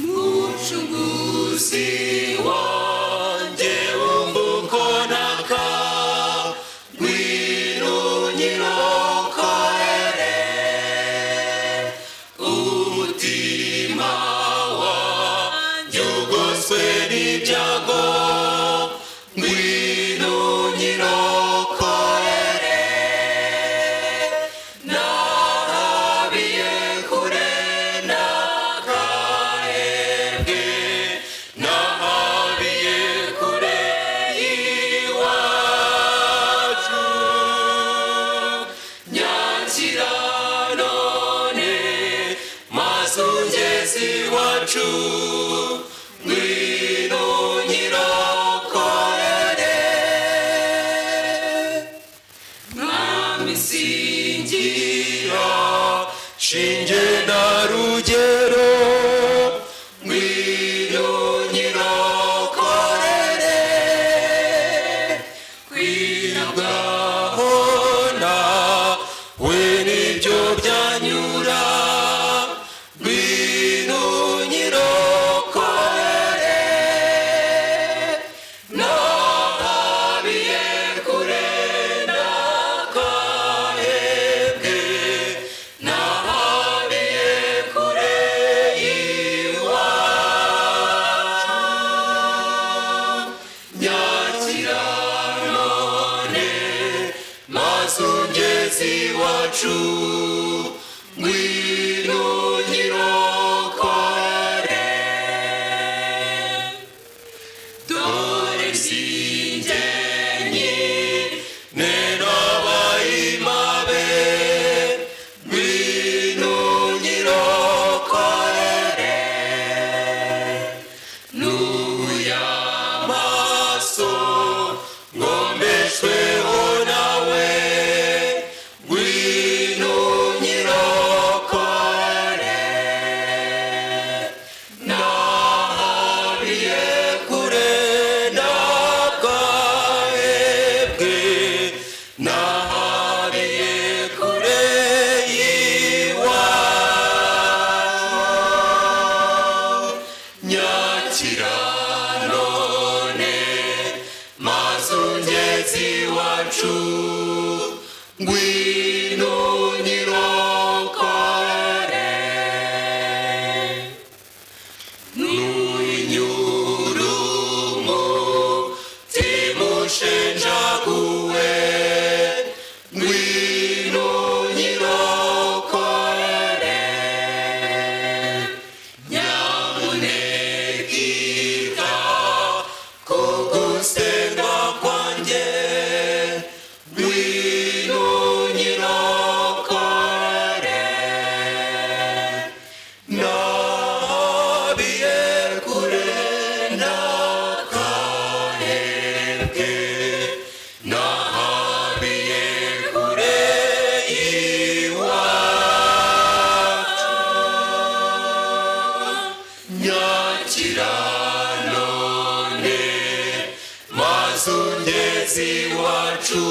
mucunguzi wanjye umbukonaka ngwirunyirokorere umutima wanjye ugoswe n'ibyago ngwirunyirokorere nahabiye kure nakahebwe nahabiye kure iwacu nyakira none maze ungeze iwacu ngwino nyirokorere mwami singira shinge na rugero ngwino nyirokorere kwirabwaho nawe nibyo byanyura ngwino nyirokorere nahabiye kure nakahebwe nahabiye kure iwacu nyakira none maze ungeze iwacu ngwino nyirokorere dore sinjyenye nerabayimabe ngwino nyirokorere nuya maso ngombeshweho nawe ngwino nyirokorere nahabiye kure nakahebwe nahabiye kure iwacu nyakira none maze ungeze iwacu ngwino nyirokorere nuyinyurumu timushenjaguwe ngwino nyirokorere nyamunekika kugusenga kwanjye ngwino nyirokorere nahabiye kure nakahebwe nahabiye kure iwacu nyakira none maze ungeze iwacu